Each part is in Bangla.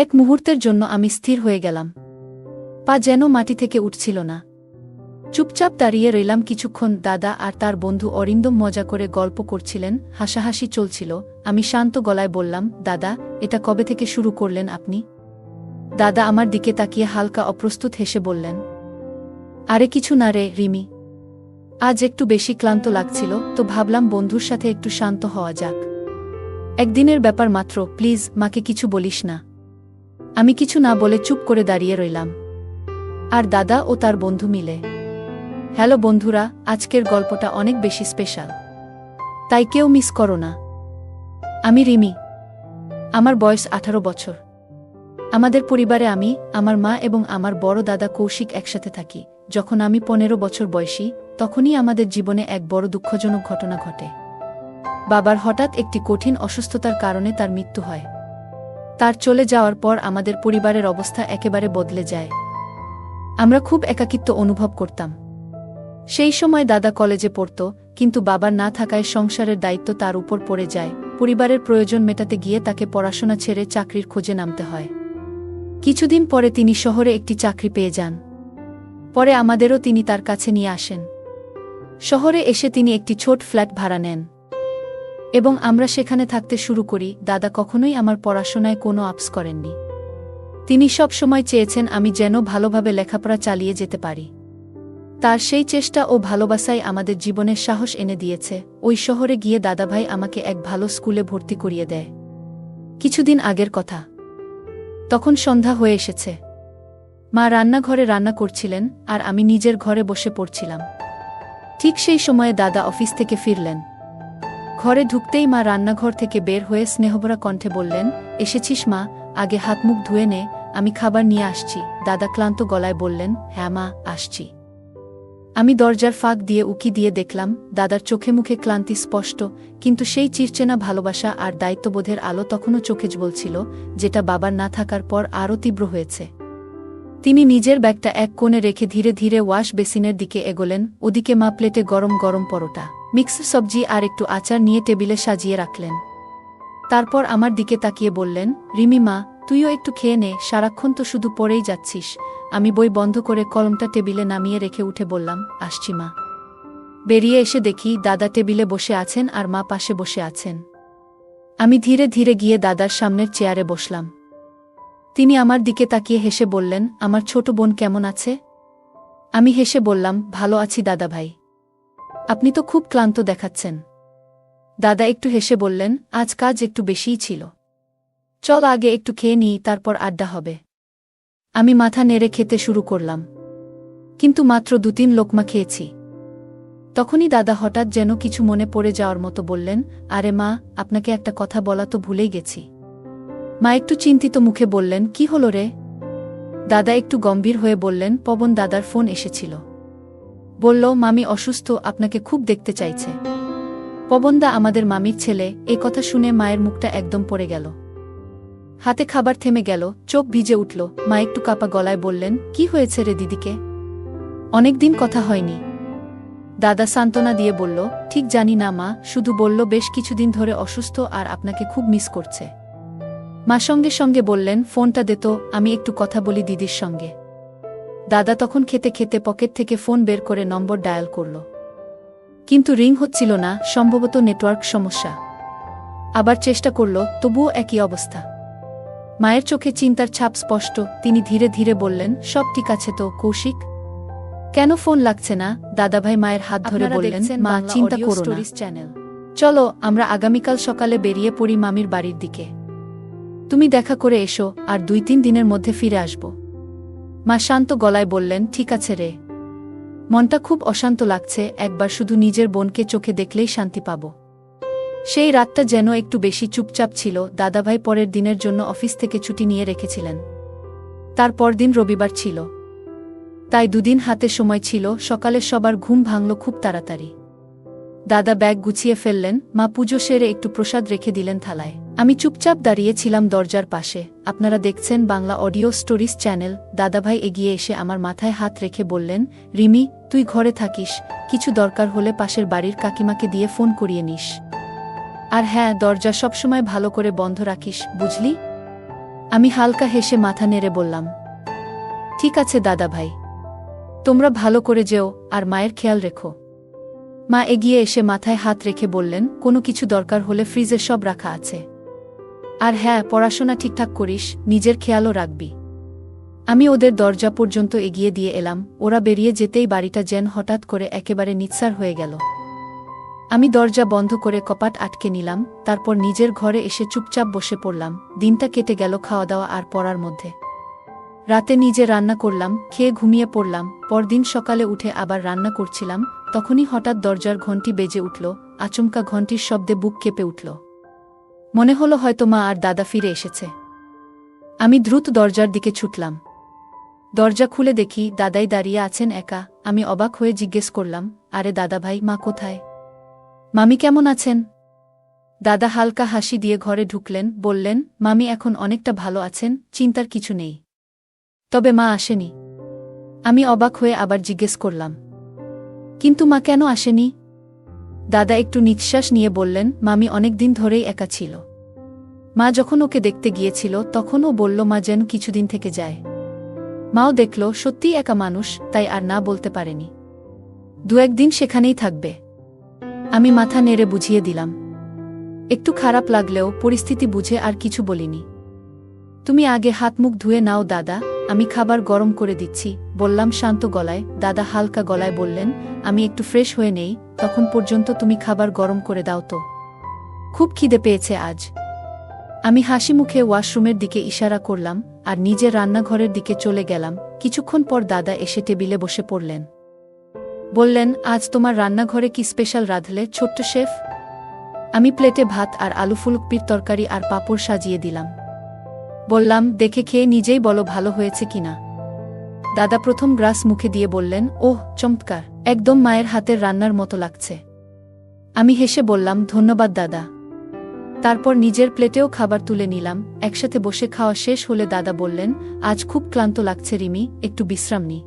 এক মুহূর্তের জন্য আমি স্থির হয়ে গেলাম। পা যেন মাটি থেকে উঠছিল না। চুপচাপ দাঁড়িয়ে রইলাম কিছুক্ষণ। দাদা আর তার বন্ধু অরিন্দম মজা করে গল্প করছিলেন, হাসাহাসি চলছিল। আমি শান্ত গলায় বললাম, দাদা, এটা কবে থেকে শুরু করলেন আপনি? দাদা আমার দিকে তাকিয়ে হালকা অপ্রস্তুত হেসে বললেন, আরে কিছু না রে রিমি, আজ একটু বেশি ক্লান্ত লাগছিল, তো ভাবলাম বন্ধুর সাথে একটু শান্ত হওয়া যাক। একদিনের ব্যাপার মাত্র, প্লিজ মাকে কিছু বলিস না। আমি কিছু না বলে চুপ করে দাঁড়িয়ে রইলাম। আর দাদা ও তার বন্ধু মিলে, হ্যালো বন্ধুরা, আজকের গল্পটা অনেক বেশি স্পেশাল, তাই কেউ মিস করো না। আমি রিমি, আমার বয়স 18 বছর। আমাদের পরিবারে আমি, আমার মা এবং আমার বড় দাদা কৌশিক একসাথে থাকি। যখন আমি 15 বছর বয়সী, তখনই আমাদের জীবনে এক বড় দুঃখজনক ঘটনা ঘটে। বাবার হঠাৎ একটি কঠিন অসুস্থতার কারণে তার মৃত্যু হয়। তার চলে যাওয়ার পর আমাদের পরিবারের অবস্থা একেবারে বদলে যায়। আমরা খুব একাকিত্ব অনুভব করতাম। সেই সময় দাদা কলেজে পড়ত, কিন্তু বাবার না থাকায় সংসারের দায়িত্ব তার উপর পড়ে যায়। পরিবারের প্রয়োজন মেটাতে গিয়ে তাকে পড়াশোনা ছেড়ে চাকরির খোঁজে নামতে হয়। কিছুদিন পরে তিনি শহরে একটি চাকরি পেয়ে যান। পরে আমাদেরও তিনি তার কাছে নিয়ে আসেন। শহরে এসে তিনি একটি ছোট ফ্ল্যাট ভাড়া নেন এবং আমরা সেখানে থাকতে শুরু করি। দাদা কখনোই আমার পড়াশোনায় কোনো আপস করেননি। তিনি সব সময় চেয়েছেন আমি যেন ভালোভাবে লেখাপড়া চালিয়ে যেতে পারি। তার সেই চেষ্টা ও ভালোবাসাই আমাদের জীবনের সাহস এনে দিয়েছে। ওই শহরে গিয়ে দাদাভাই আমাকে এক ভালো স্কুলে ভর্তি করিয়ে দেয়। কিছুদিন আগের কথা, তখন সন্ধ্যা হয়ে এসেছে। মা রান্নাঘরে রান্না করছিলেন আর আমি নিজের ঘরে বসে পড়ছিলাম। ঠিক সেই সময়ে দাদা অফিস থেকে ফিরলেন। ঘরে ঢুকতেই মা রান্নাঘর থেকে বের হয়ে স্নেহভরা কণ্ঠে বললেন, এসেছিস মা, আগে হাত মুখ ধুয়ে নে, আমি খাবার নিয়ে আসছি। দাদা ক্লান্ত গলায় বললেন, হ্যাঁ মা, আসছি। আমি দরজার ফাঁক দিয়ে উকি দিয়ে দেখলাম, দাদার চোখে মুখে ক্লান্তি স্পষ্ট, কিন্তু সেই চিরচেনা ভালোবাসা আর দায়িত্ববোধের আলো তখনও চোখে জ্বলছিল, যেটা বাবার না থাকার পর আরও তীব্র হয়েছে। তিনি নিজের ব্যাগটা এক কোণে রেখে ধীরে ধীরে ওয়াশ বেসিনের দিকে এগোলেন। ওদিকে মা প্লেটে গরম গরম পরোটা, মিক্স সবজি আর একটু আচার নিয়ে টেবিলে সাজিয়ে রাখলেন। তারপর আমার দিকে তাকিয়ে বললেন, রিমি মা, তুইও একটু খেয়ে নে, সারাক্ষণ তো শুধু পড়েই যাচ্ছিস। আমি বই বন্ধ করে কলমটা টেবিলে নামিয়ে রেখে উঠে বললাম, আসছি মা। বেরিয়ে এসে দেখি দাদা টেবিলে বসে আছেন আর মা পাশে বসে আছেন। আমি ধীরে ধীরে গিয়ে দাদার সামনের চেয়ারে বসলাম। তিনি আমার দিকে তাকিয়ে হেসে বললেন, আমার ছোট বোন কেমন আছে? আমি হেসে বললাম, ভালো আছি দাদা ভাই। আপনি তো খুব ক্লান্ত দেখাচ্ছেন। দাদা একটু হেসে বললেন, আজ কাজ একটু বেশিই ছিল। চল আগে একটু খেয়ে নিই, তারপর আড্ডা হবে। আমি মাথা নেড়ে খেতে শুরু করলাম, কিন্তু মাত্র 2-3 লোকমা খেয়েছি। তখনই দাদা হঠাৎ যেন কিছু মনে পড়ে যাওয়ার মতো বললেন, আরে মা, আপনাকে একটা কথা বলা তো ভুলেই গেছি। মা একটু চিন্তিত মুখে বললেন, কি হলো রে? দাদা একটু গম্ভীর হয়ে বললেন, পবন দাদার ফোন এসেছিল। বলল, মামি অসুস্থ, আপনাকে খুব দেখতে চাইছে। পবনদা আমাদের মামির ছেলে। এ কথা শুনে মায়ের মুখটা একদম পড়ে গেল। হাতে খাবার থেমে গেল, চোখ ভিজে উঠল। মা একটু কাপা গলায় বললেন, কি হয়েছে রে দিদিকে? অনেকদিন কথা হয়নি। দাদা সান্ত্বনা দিয়ে বলল, ঠিক জানি না মা, শুধু বলল বেশ কিছুদিন ধরে অসুস্থ আর আপনাকে খুব মিস করছে। মা সঙ্গে সঙ্গে বললেন, ফোনটা দে তো, আমি একটু কথা বলি দিদির সঙ্গে। দাদা তখন খেতে খেতে পকেট থেকে ফোন বের করে নম্বর ডায়াল করল, কিন্তু রিং হচ্ছিল না, সম্ভবত নেটওয়ার্ক সমস্যা। আবার চেষ্টা করল, তবুও একই অবস্থা। মায়ের চোখে চিন্তার ছাপ স্পষ্ট। তিনি ধীরে ধীরে বললেন, সব ঠিক আছে তো কৌশিক? কেন ফোন লাগছে না? দাদাভাই মায়ের হাত ধরে বললেন, মা চিন্তা করো না, চলো আমরা আগামীকাল সকালে বেরিয়ে পড়ি মামির বাড়ির দিকে। তুমি দেখা করে এসো, আর 2-3 দিনের মধ্যে ফিরে আসব। মা শান্ত গলায় বললেন, ঠিক আছে রে, মনটা খুব অশান্ত লাগছে, একবার শুধু নিজের বোনকে চোখে দেখলেই শান্তি পাব। সেই রাতটা যেন একটু বেশি চুপচাপ ছিল। দাদাভাই পরের দিনের জন্য অফিস থেকে ছুটি নিয়ে রেখেছিলেন। তার পরদিন রবিবার ছিল, তাই 2 দিন হাতে সময় ছিল। সকালে সবার ঘুম ভাঙল খুব তাড়াতাড়ি। দাদা ব্যাগ গুছিয়ে ফেললেন, মা পুজো সেরে একটু প্রসাদ রেখে দিলেন থালায়। আমি চুপচাপ দাঁড়িয়েছিলাম দরজার পাশে। আপনারা দেখছেন বাংলা অডিও স্টোরিজ চ্যানেল। দাদাভাই এগিয়ে এসে আমার মাথায় হাত রেখে বললেন, রিমি, তুই ঘরে থাকিস, কিছু দরকার হলে পাশের বাড়ির কাকিমাকে দিয়ে ফোন করিয়ে নিস। আর হ্যাঁ, দরজা সবসময় ভালো করে বন্ধ রাখিস, বুঝলি? আমি হালকা হেসে মাথা নেড়ে বললাম, ঠিক আছে দাদা ভাই, তোমরা ভালো করে যেও আর মায়ের খেয়াল রেখো। মা এগিয়ে এসে মাথায় হাত রেখে বললেন, কোনো কিছু দরকার হলে ফ্রিজে সব রাখা আছে। আর হ্যাঁ, পড়াশোনা ঠিকঠাক করিস, নিজের খেয়ালও রাখবি। আমি ওদের দরজা পর্যন্ত এগিয়ে দিয়ে এলাম। ওরা বেরিয়ে যেতেই বাড়িটা যেন হঠাৎ করে একেবারে নিঃসাড় হয়ে গেল। আমি দরজা বন্ধ করে কপাট আটকে নিলাম, তারপর নিজের ঘরে এসে চুপচাপ বসে পড়লাম। দিনটা কেটে গেল খাওয়া দাওয়া আর পড়ার মধ্যে। রাতে নিজে রান্না করলাম, খেয়ে ঘুমিয়ে পড়লাম। পরদিন সকালে উঠে আবার রান্না করছিলাম, তখনই হঠাৎ দরজার ঘণ্টি বেজে উঠল। আচমকা ঘণ্টির শব্দে বুক কেঁপে উঠল। মনে হলো হয়তো মা আর দাদা ফিরে এসেছে। আমি দ্রুত দরজার দিকে ছুটলাম। দরজা খুলে দেখি দাদাই দাঁড়িয়ে আছেন একা। আমি অবাক হয়ে জিজ্ঞেস করলাম, আরে দাদা ভাই, মা কোথায়? মামি কেমন আছেন? দাদা হালকা হাসি দিয়ে ঘরে ঢুকলেন, বললেন, মামি এখন অনেকটা ভালো আছেন, চিন্তার কিছু নেই। তবে মা আসেনি। আমি অবাক হয়ে আবার জিজ্ঞেস করলাম, কিন্তু মা কেন আসেনি? দাদা একটু নিঃশ্বাস নিয়ে বললেন, মামি অনেক দিন ধরেই একা ছিল। মা যখন ওকে দেখতে গিয়েছিল তখন ও বলল মা যেন কিছুদিন থেকে যায়। মাও দেখল সত্যিই একা মানুষ, তাই আর না বলতে পারেনি। 2-1 দিন সেখানেই থাকবে। আমি মাথা নেড়ে বুঝিয়ে দিলাম। একটু খারাপ লাগলেও পরিস্থিতি বুঝে আর কিছু বলিনি। তুমি আগে হাত মুখ ধুয়ে নাও দাদা, আমি খাবার গরম করে দিচ্ছি, বললাম শান্ত গলায়। দাদা হালকা গলায় বললেন, আমি একটু ফ্রেশ হয়ে নেই, তখন পর্যন্ত তুমি খাবার গরম করে দাও তো, খুব খিদে পেয়েছে আজ। আমি হাসি মুখে ওয়াশরুমের দিকে ইশারা করলাম আর নিজের রান্নাঘরের দিকে চলে গেলাম। কিছুক্ষণ পর দাদা এসে টেবিলে বসে পড়লেন। বললেন, আজ তোমার রান্নাঘরে কি স্পেশাল রাঁধলে ছোট্ট শেফ? আমি প্লেটে ভাত আর আলু ফুলকপির তরকারি আর পাঁপড় সাজিয়ে দিলাম। বললাম, দেখে খেয়ে নিজেই বলো ভালো হয়েছে কিনা। দাদা প্রথম গ্রাস মুখে দিয়ে বললেন, ওহ চমৎকার, একদম মায়ের হাতের রান্নার মতো লাগছে। আমি হেসে বললাম, ধন্যবাদ দাদা। তারপর নিজের প্লেটেও খাবার তুলে নিলাম। একসাথে বসে খাওয়া শেষ হলে দাদা বললেন, আজ খুব ক্লান্ত লাগছে রিমি, একটু বিশ্রাম নি।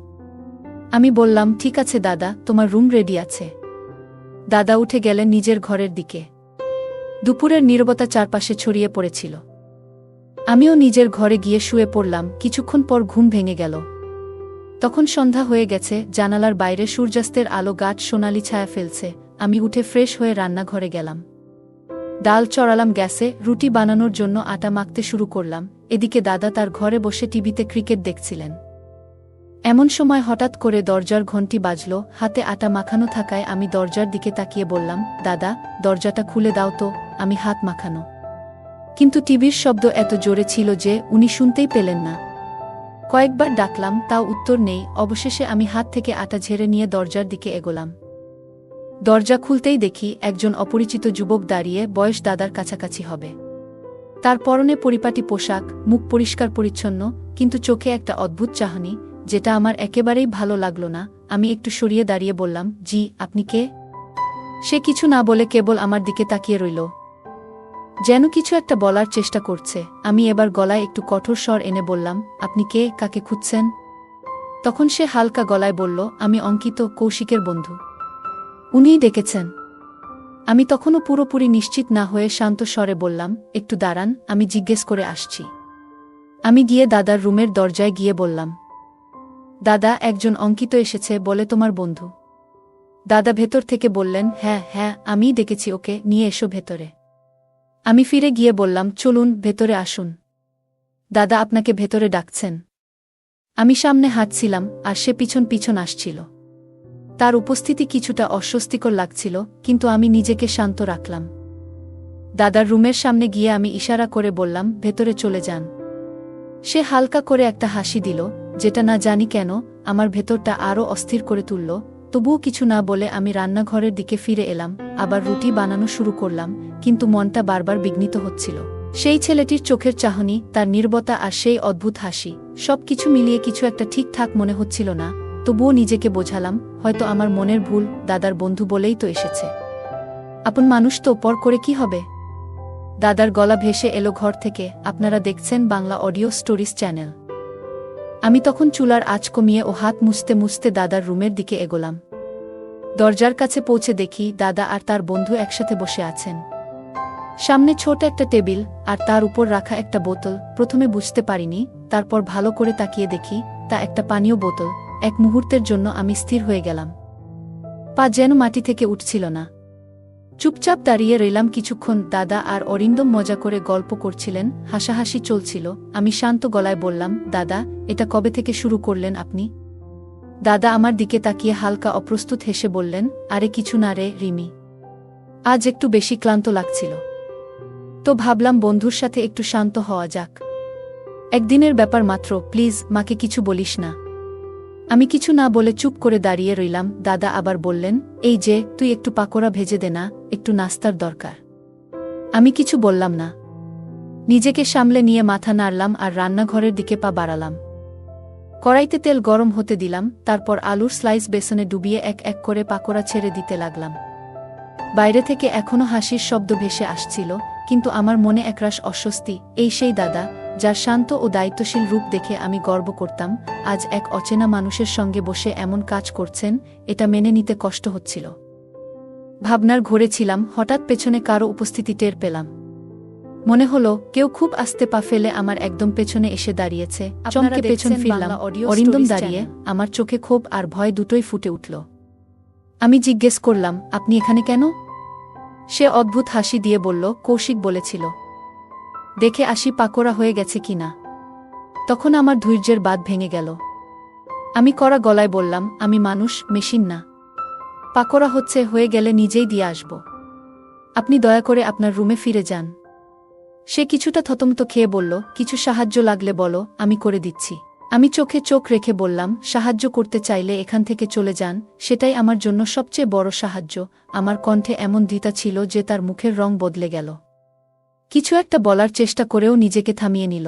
আমি বললাম, ঠিক আছে দাদা, তোমার রুম রেডি আছে। দাদা উঠে গেলেন নিজের ঘরের দিকে। দুপুরের নীরবতা চারপাশে ছড়িয়ে পড়েছিল। আমিও নিজের ঘরে গিয়ে শুয়ে পড়লাম। কিছুক্ষণ পর ঘুম ভেঙে গেল। তখন সন্ধ্যা হয়ে গেছে, জানালার বাইরে সূর্যাস্তের আলো গাঢ় সোনালি ছায়া ফেলছে। আমি উঠে ফ্রেশ হয়ে রান্নাঘরে গেলাম। ডাল চড়ালাম গ্যাসে, রুটি বানানোর জন্য আটা মাখতে শুরু করলাম। এদিকে দাদা তার ঘরে বসে টিভিতে ক্রিকেট দেখছিলেন। এমন সময় হঠাৎ করে দরজার ঘণ্টি বাজল। হাতে আটা মাখানো থাকায় আমি দরজার দিকে তাকিয়ে বললাম, দাদা, দরজাটা খুলে দাও তো, আমি হাত মাখানো। কিন্তু টিভির শব্দ এত জোরে ছিল যে উনি শুনতেই পেলেন না। কয়েকবার ডাকলাম, তাও উত্তর নেই। অবশেষে আমি হাত থেকে আটা ঝেড়ে নিয়ে দরজার দিকে এগোলাম। দরজা খুলতেই দেখি একজন অপরিচিত যুবক দাঁড়িয়ে, বয়স দাদার কাছাকাছি হবে। তার পরনে পরিপাটি পোশাক, মুখ পরিষ্কার পরিচ্ছন্ন, কিন্তু চোখে একটা অদ্ভুত চাহনি, যেটা আমার একেবারেই ভালো লাগল না। আমি একটু সরিয়ে দাঁড়িয়ে বললাম, জি, আপনি কে? সে কিছু না বলে কেবল আমার দিকে তাকিয়ে রইল, যেন কিছু একটা বলার চেষ্টা করছে। আমি এবার গলায় একটু কঠোর স্বর এনে বললাম, আপনি কে, কাকে খুঁজছেন? তখন সে হালকা গলায় বলল, আমি অঙ্কিত, কৌশিকের বন্ধু। উনিই ডেকেছেন। আমি তখনও পুরোপুরি নিশ্চিত না হয়ে শান্ত স্বরে বললাম, একটু দাঁড়ান, আমি জিজ্ঞেস করে আসছি। আমি গিয়ে দাদার রুমের দরজায় গিয়ে বললাম, দাদা, একজন অঙ্কিত এসেছে বলে তোমার বন্ধু। দাদা ভেতর থেকে বললেন, হ্যাঁ হ্যাঁ, আমিই ডেকেছি ওকে, নিয়ে এসো ভেতরে। আমি ফিরে গিয়ে বললাম, চলুন ভেতরে আসুন, দাদা আপনাকে ভেতরে ডাকছেন। আমি সামনে হাঁটছিলাম আর সে পিছন পিছন আসছিল। তার উপস্থিতি কিছুটা অস্বস্তিকর লাগছিল, কিন্তু আমি নিজেকে শান্ত রাখলাম। দাদার রুমের সামনে গিয়ে আমি ইশারা করে বললাম, ভেতরে চলে যান। সে হালকা করে একটা হাসি দিল, যেটা না জানি কেন আমার ভেতরটা আরও অস্থির করে তুলল। তবুও কিছু না বলে আমি রান্নাঘরের দিকে ফিরে এলাম। আবার রুটি বানানো শুরু করলাম, কিন্তু মনটা বারবার বিঘ্নিত হচ্ছিল। সেই ছেলেটির চোখের চাহনি, তার নীরবতা আর সেই অদ্ভুত হাসি, সবকিছু মিলিয়ে কিছু একটা ঠিকঠাক মনে হচ্ছিল না। তবুও নিজেকে বোঝালাম, হয়তো আমার মনের ভুল, দাদার বন্ধু বলেই তো এসেছে। আপন মানুষ তো, পর করে কি হবে? দাদার গলা ভেসে এলো ঘর থেকে, আপনারা দেখছেন বাংলা অডিও স্টোরিজ চ্যানেল। আমি তখন চুলার আঁচ কমিয়ে ও হাত মুছতে মুছতে দাদার রুমের দিকে এগোলাম। দরজার কাছে পৌঁছে দেখি দাদা আর তার বন্ধু একসাথে বসে আছেন। সামনে ছোট একটা টেবিল আর তার উপর রাখা একটা বোতল। প্রথমে বুঝতে পারিনি, তারপর ভালো করে তাকিয়ে দেখি তা একটা পানীয় বোতল। এক মুহূর্তের জন্য আমি স্থির হয়ে গেলাম। পা যেন মাটি থেকে উঠছিল না। চুপচাপ দাঁড়িয়ে রইলাম কিছুক্ষণ। দাদা আর অরিন্দম মজা করে গল্প করছিলেন, হাসাহাসি চলছিল। আমি শান্ত গলায় বললাম, দাদা, এটা কবে থেকে শুরু করলেন আপনি? দাদা আমার দিকে তাকিয়ে হালকা অপ্রস্তুত হেসে বললেন, আরে কিছু না রে রিমি, আজ একটু বেশি ক্লান্ত লাগছিল, তো ভাবলাম বন্ধুর সাথে একটু শান্ত হওয়া যাক। একদিনের ব্যাপার মাত্র, প্লিজ মাকে কিছু বলিস না। আমি কিছু না বলে চুপ করে দাঁড়িয়ে রইলাম। দাদা আবার বললেন, এই যে তুই একটু পাকোড়া ভেজে দে না, একটু নাস্তার দরকার। আমি কিছু বললাম না। নিজেকে সামলে নিয়ে মাথা নাড়লাম আর রান্নাঘরের দিকে পা বাড়ালাম। কড়াইতে তেল গরম হতে দিলাম, তারপর আলুর স্লাইস বেসনে ডুবিয়ে এক এক করে পাকোড়া ছেড়ে দিতে লাগলাম। বাইরে থেকে এখনো হাসির শব্দ ভেসে আসছিল, কিন্তু আমার মনে একরাশ অস্বস্তি। এই সেই দাদা, যার শান্ত ও দায়িত্বশীল রূপ দেখে আমি গর্ব করতাম, আজ এক অচেনা মানুষের সঙ্গে বসে এমন কাজ করছেন, এটা মেনে নিতে কষ্ট হচ্ছিল। ভাবনার ঘোরে ছিলাম, হঠাৎ পেছনে কারো উপস্থিতি টের পেলাম। মনে হলো কেউ খুব আস্তে পা ফেলে আমার একদম পেছনে এসে দাঁড়িয়েছে। চমকে পেছন ফিরলাম, অরিন্দম দাঁড়িয়ে। আমার চোখে ক্ষোভ আর ভয় দুটোই ফুটে উঠল। আমি জিজ্ঞেস করলাম, আপনি এখানে কেন? সে অদ্ভুত হাসি দিয়ে বলল, কৌশিক বলেছিল দেখে আসি পাকোড়া হয়ে গেছে কিনা। তখন আমার ধৈর্যের বাঁধ ভেঙে গেল। আমি কড়া গলায় বললাম, আমি মানুষ, মেশিন না। পাকোড়া হয়ে গেলে নিজেই দিয়ে আসব। আপনি দয়া করে আপনার রুমে ফিরে যান। সে কিছুটা থতমত খেয়ে বলল, কিছু সাহায্য লাগলে বলো, আমি করে দিচ্ছি। আমি চোখে চোখ রেখে বললাম, সাহায্য করতে চাইলে এখান থেকে চলে যান, সেটাই আমার জন্য সবচেয়ে বড় সাহায্য। আমার কণ্ঠে এমন দ্বিধা ছিল যে তার মুখের রং বদলে গেল। কিছু একটা বলার চেষ্টা করেও নিজেকে থামিয়ে নিল।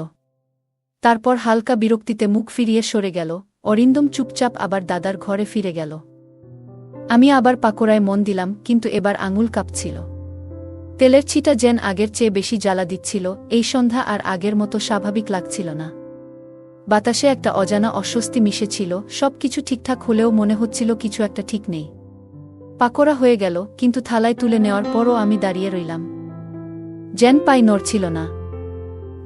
তারপর হালকা বিরক্তিতে মুখ ফিরিয়ে সরে গেল। অরিন্দম চুপচাপ আবার দাদার ঘরে ফিরে গেল। আমি আবার পাকোড়ায় মন দিলাম, কিন্তু এবার আঙুল কাঁপছিল। তেলের ছিটা যেন আগের চেয়ে বেশি জ্বালা দিচ্ছিল। এই সন্ধ্যা আর আগের মতো স্বাভাবিক লাগছিল না। বাতাসে একটা অজানা অস্বস্তি মিশেছিল। সবকিছু ঠিকঠাক হলেও মনে হচ্ছিল কিছু একটা ঠিক নেই। পাকোড়া হয়ে গেল, কিন্তু থালায় তুলে নেওয়ার পরও আমি দাঁড়িয়ে রইলাম। যেন পাই নড়ছিল না।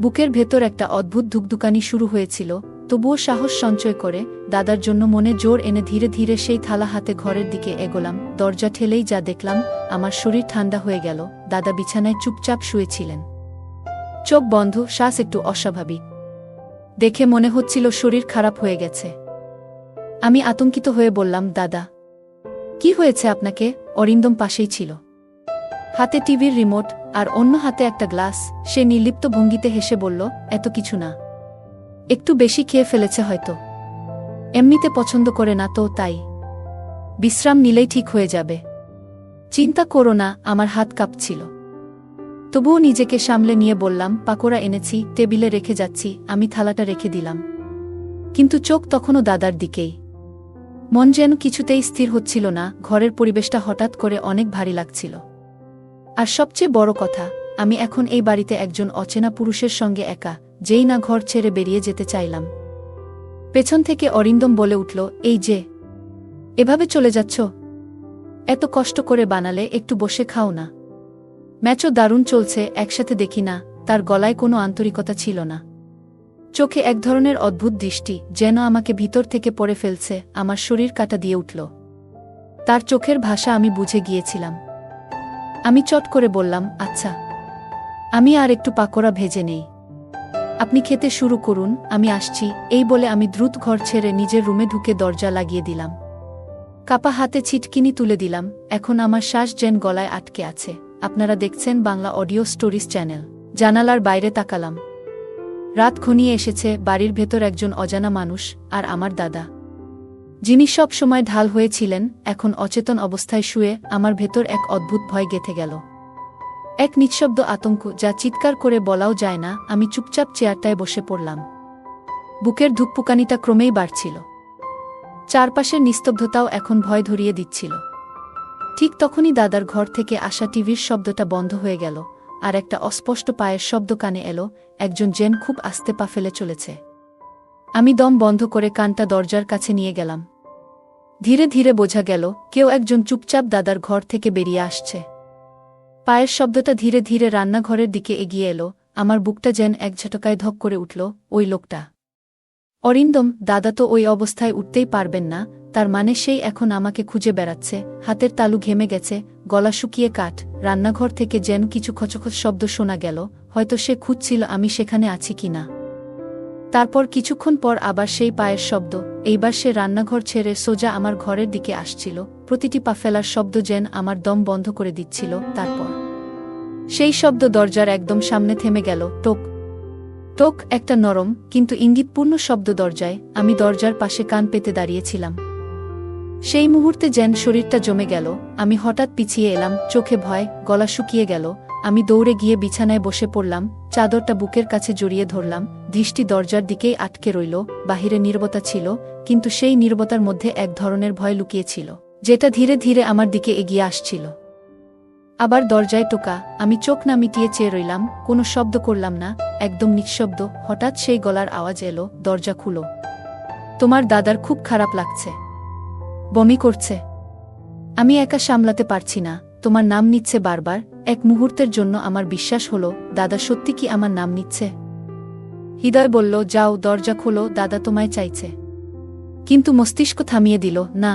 বুকের ভেতর একটা অদ্ভুত ধুকধুকানি শুরু হয়েছিল, তবুও সাহস সঞ্চয় করে দাদার জন্য মনে জোর এনে ধীরে ধীরে সেই থালা হাতে ঘরের দিকে এগোলাম। দরজা ঠেলেই যা দেখলাম, আমার শরীর ঠান্ডা হয়ে গেল। দাদা বিছানায় চুপচাপ শুয়েছিলেন, চোখ বন্ধ, শ্বাস একটু অস্বাভাবিক। দেখে মনে হচ্ছিল শরীর খারাপ হয়ে গেছে। আমি আতঙ্কিত হয়ে বললাম, দাদা, কি হয়েছে আপনাকে? অরিন্দম পাশেই ছিল, হাতে টিভির রিমোট আর অন্য হাতে একটা গ্লাস। সে নির্লিপ্ত ভঙ্গিতে হেসে বলল, এত কিছু না, একটু বেশি খেয়ে ফেলেছে হয়তো। এমনিতে পছন্দ করে না তো, তাই। বিশ্রাম নিলেই ঠিক হয়ে যাবে। চিন্তা করো না। আমার হাত কাঁপছিল, তবুও নিজেকে সামলে নিয়ে বললাম, পাকোড়া এনেছি, টেবিলে রেখে যাচ্ছি। আমি থালাটা রেখে দিলাম, কিন্তু চোখ তখনও দাদার দিকেই। মন যেন কিছুতেই স্থির হচ্ছিল না। ঘরের পরিবেশটা হঠাৎ করে অনেক ভারী লাগছিল। আর সবচেয়ে বড় কথা, আমি এখন এই বাড়িতে একজন অচেনা পুরুষের সঙ্গে একা, যেই না ঘর ছেড়ে বেরিয়ে যেতে চাইলাম। পেছন থেকে অরিন্দম বলে উঠল, এই যে, এভাবে চলে যাচ্ছ? এত কষ্ট করে বানালে একটু বসে খাও না। ম্যাচও দারুণ চলছে, একসাথে দেখি না। তার গলায় কোনো আন্তরিকতা ছিল না, চোখে এক ধরনের অদ্ভুত দৃষ্টি, যেন আমাকে ভিতর থেকে পড়ে ফেলছে। আমার শরীর কাটা দিয়ে উঠল। তার চোখের ভাষা আমি বুঝে গিয়েছিলাম। আমি চট করে বললাম, আচ্ছা, আমি আর একটু পাকোড়া ভেজে নেই, আপনি খেতে শুরু করুন, আমি আসছি। এই বলে আমি দ্রুত ঘর ছেড়ে নিজের রুমে ঢুকে দরজা লাগিয়ে দিলাম। কাপা হাতে ছিটকিনি তুলে দিলাম। এখন আমার শ্বাস যেন গলায় আটকে আছে। আপনারা দেখছেন বাংলা অডিও স্টোরিজ চ্যানেল। জানালার বাইরে তাকালাম। রাত ঘনিয়ে এসেছে। বাড়ির ভেতর একজন অজানা মানুষ, আর আমার দাদা, যিনি সব সময় ঢাল হয়েছিলেন, এখন অচেতন অবস্থায় শুয়ে। আমার ভেতর এক অদ্ভুত ভয় গেঁথে গেল, এক নিঃশব্দ আতঙ্ক, যা চিৎকার করে বলাও যায় না। আমি চুপচাপ চেয়ারটায় বসে পড়লাম। বুকের ধুকপুকানিটা ক্রমেই বাড়ছিল। চারপাশের নিস্তব্ধতাও এখন ভয় ধরিয়ে দিচ্ছিল। ঠিক তখনই দাদার ঘর থেকে আসা টিভির শব্দটা বন্ধ হয়ে গেল, আর একটা অস্পষ্ট পায়ের শব্দ কানে এলো। একজন যেন খুব আস্তে পা ফেলে চলেছে। আমি দম বন্ধ করে কানটা দরজার কাছে নিয়ে গেলাম। ধীরে ধীরে বোঝা গেল কেউ একজন চুপচাপ দাদার ঘর থেকে বেরিয়ে আসছে। পায়ের শব্দটা ধীরে ধীরে রান্নাঘরের দিকে এগিয়ে এলো, আমার বুকটা যেন এক ঝটকায় ধক করে উঠল। ওই লোকটা অরিন্দম। দাদা তো ওই অবস্থায় উঠতেই পারবেন না, তার মানে সেই এখন আমাকে খুঁজে বেড়াচ্ছে। হাতের তালু ঘেমে গেছে, গলা শুকিয়ে কাঠ। রান্নাঘর থেকে যেন কিছু খচখচ শব্দ শোনা গেল, হয়তো সে খুঁজছিল আমি সেখানে আছি কিনা। তারপর কিছুক্ষণ পর আবার সেই পায়ের শব্দ। এইবার সে রান্নাঘর ছেড়ে সোজা আমার ঘরের দিকে আসছিল, প্রতিটি পা ফেলার শব্দ যেন আমার দম বন্ধ করে দিচ্ছিল। তারপর সেই শব্দ দরজার একদম সামনে থেমে গেল। টোক টোক, একটা নরম কিন্তু ইঙ্গিতপূর্ণ শব্দ দরজায়। আমি দরজার পাশে কান পেতে দাঁড়িয়েছিলাম। সেই মুহূর্তে যেন শরীরটা জমে গেল। আমি হঠাৎ পিছিয়ে এলাম, চোখে ভয়, গলা শুকিয়ে গেল। আমি দৌড়ে গিয়ে বিছানায় বসে পড়লাম, চাদরটা বুকের কাছে জড়িয়ে ধরলাম। দৃষ্টি দরজার দিকেই আটকে রইল। বাহিরে নীরবতা ছিল, কিন্তু সেই নীরবতার মধ্যে এক ধরনের ভয় লুকিয়েছিল, যেটা ধীরে ধীরে আমার দিকে এগিয়ে আসছিল। আবার দরজায় টোকা। আমি চোখ না মিটিয়ে চেয়ে রইলাম, কোনো শব্দ করলাম না, একদম নিঃশব্দ। হঠাৎ সেই গলার আওয়াজ এলো, দরজা খুলো। তোমার দাদার খুব খারাপ লাগছে, বমি করছে। আমি একা সামলাতে পারছি না, তোমার নাম নিচ্ছে বারবার। এক মুহূর্তের জন্য আমার বিশ্বাস হলো, দাদা সত্যি কি আমার নাম নিচ্ছে। হৃদয় বলল, যাও দরজা খোলো, দাদা তোমায় চাইছে। কিন্তু মস্তিষ্ক থামিয়ে দিল, না।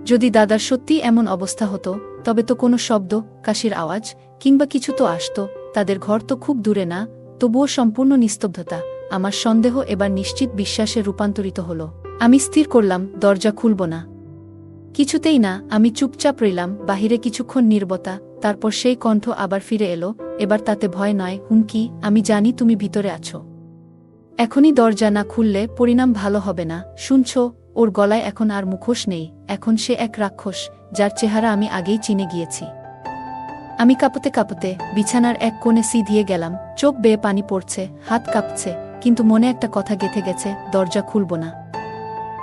যদি দাদার সত্যি এমন অবস্থা হতো, তবে তো কোনো শব্দ, কাশির আওয়াজ কিংবা কিছু তো আসতো। তাদের ঘর তো খুব দূরে না। তবুও সম্পূর্ণ নিস্তব্ধতা। আমার সন্দেহ এবার নিশ্চিত বিশ্বাসে রূপান্তরিত হলো। আমি স্থির করলাম, দরজা খুলব না, কিছুতেই না। আমি চুপচাপ রইলাম। বাহিরে কিছুক্ষণ নীরবতা, তারপর সেই কণ্ঠ আবার ফিরে এলো। এবার তাতে ভয় নয়, হুমকি। আমি জানি তুমি ভিতরে আছো। এখনই দরজা না খুললে পরিণাম ভালো হবে না, শুনছ? ওর গলায় এখন আর মুখোশ নেই, এখন সে এক রাক্ষস, যার চেহারা আমি আগেই চিনে গিয়েছি। আমি কাঁপতে কাঁপতে বিছানার এক কোণে দিয়ে গেলাম, চোখ বেয়ে পানি পড়ছে, হাত কাঁপছে, কিন্তু মনে একটা কথা গেঁথে গেছে, দরজা খুলব না,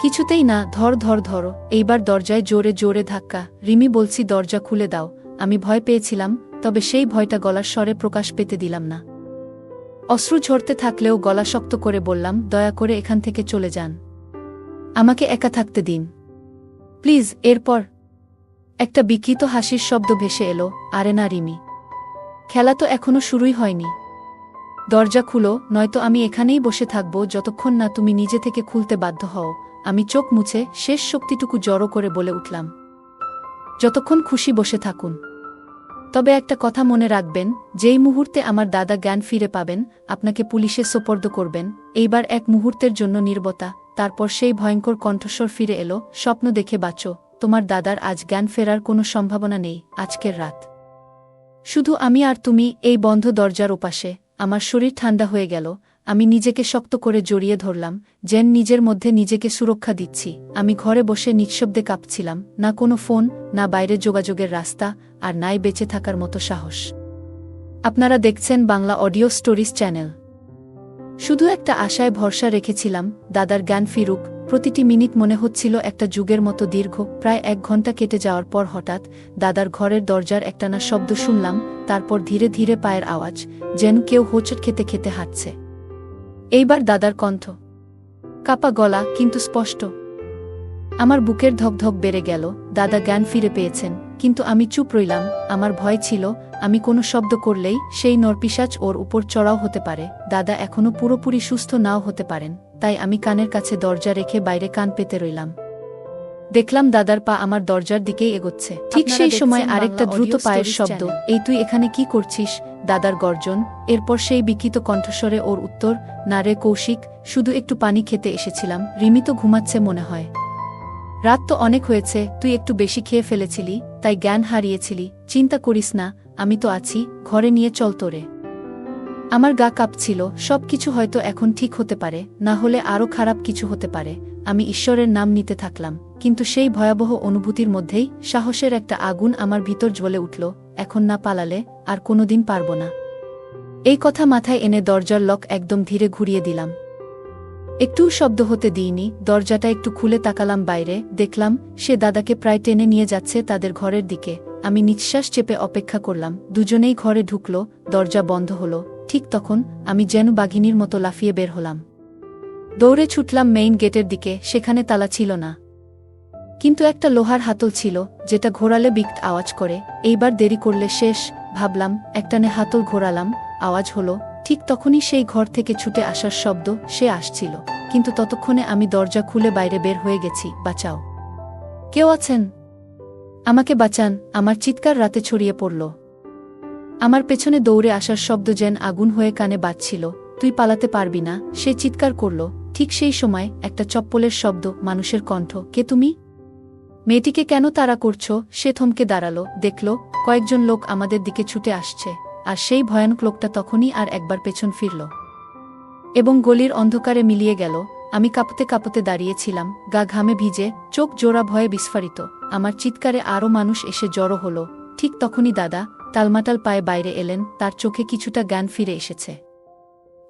কিছুতেই না। ধর ধর ধরো। এইবার দরজায় জোরে জোরে ধাক্কা। রিমি, বলছি দরজা খুলে দাও। আমি ভয় পেয়েছিলাম, তবে সেই ভয়টা গলার স্বরে প্রকাশ পেতে দিলাম না। অশ্রু ঝরতে থাকলেও গলা শক্ত করে বললাম, দয়া করে এখান থেকে চলে যান, আমাকে একা থাকতে দিন, প্লিজ। এরপর একটা বিকৃত হাসির শব্দ ভেসে এলো, আরে না রিমি, খেলা তো এখনো শুরুই হয়নি। দরজা খুলো, নয়তো আমি এখানেই বসে থাকব যতক্ষণ না তুমি নিজে থেকে খুলতে বাধ্য হও। আমি চোখ মুছে শেষ শক্তিটুকু জড়ো করে বলে উঠলাম, যতক্ষণ খুশি বসে থাকুন। তবে একটা কথা মনে রাখবেন, যেই মুহূর্তে আমার দাদা জ্ঞান ফিরে পাবেন, আপনাকে পুলিশে সোপর্দ করবেন। এইবার এক মুহূর্তের জন্য নীরবতা, তারপর সেই ভয়ঙ্কর কণ্ঠস্বর ফিরে এলো, স্বপ্ন দেখে বাঁচো, তোমার দাদার আজ জ্ঞান ফেরার কোনো সম্ভাবনা নেই। আজকের রাত শুধু আমি আর তুমি এই বন্ধ দরজার ওপাশে। আমার শরীর ঠান্ডা হয়ে গেল। আমি নিজেকে শক্ত করে জড়িয়ে ধরলাম, যেন নিজের মধ্যে নিজেকে সুরক্ষা দিচ্ছি। আমি ঘরে বসে নিঃশব্দে কাঁপছিলাম, না কোনো ফোন, না বাইরে যোগাযোগের রাস্তা, আর নাই বেঁচে থাকার মতো সাহস। আপনারা দেখছেন বাংলা অডিও স্টোরিজ চ্যানেল। শুধু একটা আশায় ভরসা রেখেছিলাম, দাদার জ্ঞান ফিরুক। প্রতিটি মিনিট মনে হচ্ছিল একটা যুগের মতো দীর্ঘ। প্রায় 1 ঘন্টা কেটে যাওয়ার পর হঠাৎ দাদার ঘরের দরজার একটানা শব্দ শুনলাম, তারপর ধীরে ধীরে পায়ের আওয়াজ, যেন কেউ হোঁচট খেতে খেতে হাঁটছে। এইবার দাদার কণ্ঠ, কাপা গলা কিন্তু স্পষ্ট। আমার বুকের ধকধক বেড়ে গেল। দাদা জ্ঞান ফিরে পেয়েছেন, কিন্তু আমি চুপ রইলাম। আমার ভয় ছিল, আমি কোনো শব্দ করলেই সেই নরপিশাচ ওর উপর চড়াও হতে পারে। দাদা এখনো পুরোপুরি সুস্থ নাও হতে পারেন। তাই আমি কানের কাছে দরজা রেখে বাইরে কান পেতে রইলাম। দেখলাম দাদার পা আমার দরজার দিকেই এগোচ্ছে। ঠিক সেই সময় আরেকটা দ্রুত পায়ের শব্দ, এই তুই এখানে কি করছিস? দাদার গর্জন। এরপর সেই বিকৃত কণ্ঠস্বরে ওর উত্তর, না রে কৌশিক, শুধু একটু পানি খেতে এসেছিলাম। রিমি তো ঘুমাচ্ছে মনে হয়। রাত তো অনেক হয়েছে, তুই একটু বেশি খেয়ে ফেলেছিলি, তাই জ্ঞান হারিয়েছিলি। চিন্তা করিস না, আমি তো আছি, ঘরে নিয়ে চল তোরে। আমার গা কাঁপছিল। সবকিছু হয়তো এখন ঠিক হতে পারে, না হলে আরও খারাপ কিছু হতে পারে। আমি ঈশ্বরের নাম নিতে থাকলাম, কিন্তু সেই ভয়াবহ অনুভূতির মধ্যেই সাহসের একটা আগুন আমার ভিতর জ্বলে উঠল। এখন না পালালে আর কোনোদিন পারব না। এই কথা মাথায় এনে দরজার লক একদম ধীরে ঘুরিয়ে দিলাম। একটুও শব্দ হতে দিইনি। দরজাটা একটু খুলে তাকালাম বাইরে, দেখলাম সে দাদাকে প্রায় টেনে নিয়ে যাচ্ছে তাদের ঘরের দিকে। আমি নিঃশ্বাস চেপে অপেক্ষা করলাম। দুজনেই ঘরে ঢুকল, দরজা বন্ধ হলো। ঠিক তখন আমি যেন বাঘিনীর মতো লাফিয়ে বের হলাম। দৌড়ে ছুটলাম মেইন গেটের দিকে, সেখানে তালা ছিল না। কিন্তু একটা লোহার হাতল ছিল, যেটা ঘোরালে বিকট আওয়াজ করে। এইবার দেরি করলে শেষ, ভাবলাম। একটানে হাতল ঘোরালাম, আওয়াজ হলো। ঠিক তখনই সেই ঘর থেকে ছুটে আসার শব্দ। সে আসছিল, কিন্তু ততক্ষণে আমি দরজা খুলে বাইরে বের হয়ে গেছি। বাঁচাও, কেউ আছেন? আমাকে বাঁচান! আমার চিৎকার রাতে ছড়িয়ে পড়ল। আমার পেছনে দৌড়ে আসার শব্দ যেন আগুন হয়ে কানে বাজছিল। তুই পালাতে পারবি না, সে চিৎকার করল। ঠিক সেই সময় একটা চপ্পলের শব্দ, মানুষের কণ্ঠ। কে তুমি? মেয়েটিকে কেন তাড়া করছো? সে থমকে দাঁড়ালো, দেখল কয়েকজন লোক আমাদের দিকে ছুটে আসছে। আর সেই ভয়ানক লোকটা তখনই আর একবার পেছন ফিরল এবং গলির অন্ধকারে মিলিয়ে গেল। আমি কাঁপতে কাঁপতে দাঁড়িয়েছিলাম, গা ঘামে ভিজে, চোখ জোড়া ভয়ে বিস্ফারিত। আমার চিৎকারে আরও মানুষ এসে জড়ো হলো। ঠিক তখনই দাদা টালমাটাল পায়ে বাইরে এলেন, তার চোখে কিছুটা জ্ঞান ফিরে এসেছে।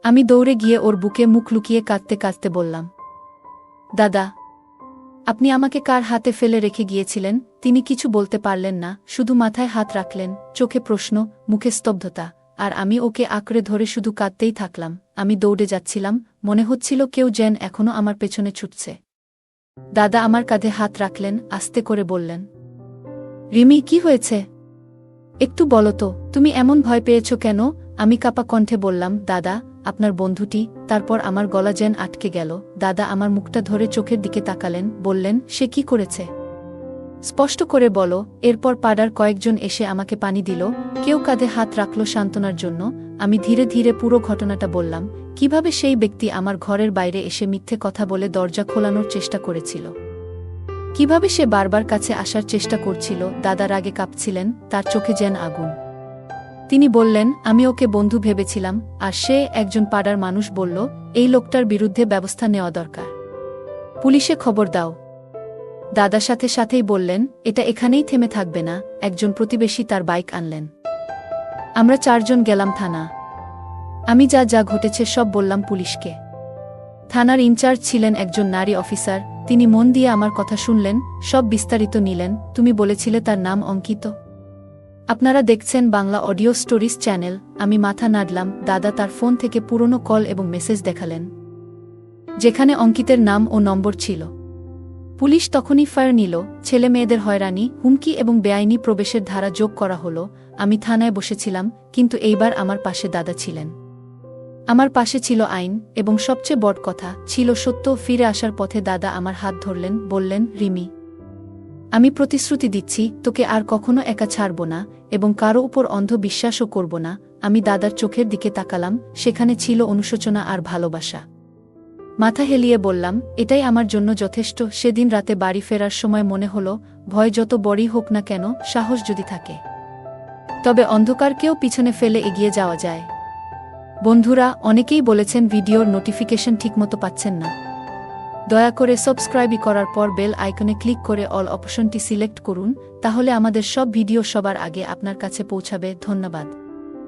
আমি দৌড়ে গিয়ে ওর বুকে মুখ লুকিয়ে কাঁদতে কাঁদতে বললাম, দাদা, আপনি আমাকে কার হাতে ফেলে রেখে গিয়েছিলেন? তিনি কিছু বলতে পারলেন না, শুধু মাথায় হাত রাখলেন, চোখে প্রশ্ন, মুখে স্তব্ধতা। আর আমি ওকে আঁকড়ে ধরে শুধু কাঁদতেই থাকলাম। আমি দৌড়ে যাচ্ছিলাম, মনে হচ্ছিল কেউ যেন এখনও আমার পেছনে ছুটছে। দাদা আমার কাঁধে হাত রাখলেন, আস্তে করে বললেন, রিমি, কি হয়েছে? একটু বলো তো, তুমি এমন ভয় পেয়েছ কেন? আমি কাঁপা কণ্ঠে বললাম, দাদা, আপনার বন্ধুটি। তারপর আমার গলা যেন আটকে গেল। দাদা আমার মুখটা ধরে চোখের দিকে তাকালেন, বললেন, সে কি করেছে? স্পষ্ট করে বলো। এরপর পাড়ার কয়েকজন এসে আমাকে পানি দিল, কেউ কাঁধে হাত রাখল সান্ত্বনার জন্য। আমি ধীরে ধীরে পুরো ঘটনাটা বললাম, কিভাবে সেই ব্যক্তি আমার ঘরের বাইরে এসে মিথ্যে কথা বলে দরজা খোলানোর চেষ্টা করেছিল, কিভাবে সে বারবার কাছে আসার চেষ্টা করছিল। দাদা রাগে কাঁপছিলেন, তার চোখে যেন আগুন। তিনি বললেন, আমি ওকে বন্ধু ভেবেছিলাম, আর সে একজন পাড়ার মানুষ। বলল, এই লোকটার বিরুদ্ধে ব্যবস্থা নেওয়া দরকার, পুলিশে খবর দাও। দাদার সাথে সাথেই বললেন, এটা এখানেই থেমে থাকবে না। একজন প্রতিবেশী তার বাইক আনলেন। আমরা চারজন গেলাম থানা। আমি যা যা ঘটেছে সব বললাম পুলিশকে। থানার ইনচার্জ ছিলেন একজন নারী অফিসার। তিনি মন দিয়ে আমার কথা শুনলেন, সব বিস্তারিত নিলেন। তুমি বলেছিলে তার নাম অঙ্কিত। আপনারা দেখছেন বাংলা অডিও স্টোরিজ চ্যানেল। আমি মাথা নাড়লাম। দাদা তার ফোন থেকে পুরনো কল এবং মেসেজ দেখালেন, যেখানে অঙ্কিতের নাম ও নম্বর ছিল। পুলিশ তখনই ফায়ার নিল। ছেলে মেয়েদের হয়রানি, হুমকি এবং বেআইনি প্রবেশের ধারা যোগ করা হলো। আমি থানায় বসেছিলাম, কিন্তু এইবার আমার পাশে দাদা ছিলেন। আমার পাশে ছিল আইন, এবং সবচেয়ে বড় কথা ছিল সত্য। ফিরে আসার পথে দাদা আমার হাত ধরলেন, বললেন, রিমি, আমি প্রতিশ্রুতি দিচ্ছি, তোকে আর কখনো একা ছাড়ব না, এবং কারো উপর অন্ধ বিশ্বাসও করব না। আমি দাদার চোখের দিকে তাকালাম, সেখানে ছিল অনুশোচনা আর ভালোবাসা। মাথা হেলিয়ে বললাম, এটাই আমার জন্য যথেষ্ট। সেদিন রাতে বাড়ি ফেরার সময় মনে হলো, ভয় যত বড়ই হোক না কেন, সাহস যদি থাকে, তবে অন্ধকারকেও পিছনে ফেলে এগিয়ে যাওয়া যায়। বন্ধুরা, অনেকেই বলেছেন ভিডিওর নোটিফিকেশন ঠিকমতো পাচ্ছেন না। দয়া করে সাবস্ক্রাইব করার পর বেল আইকনে ক্লিক করে অল অপশনটি সিলেক্ট করুন, তাহলে আমাদের সব ভিডিও সবার আগে আপনার কাছে পৌঁছাবে। ধন্যবাদ।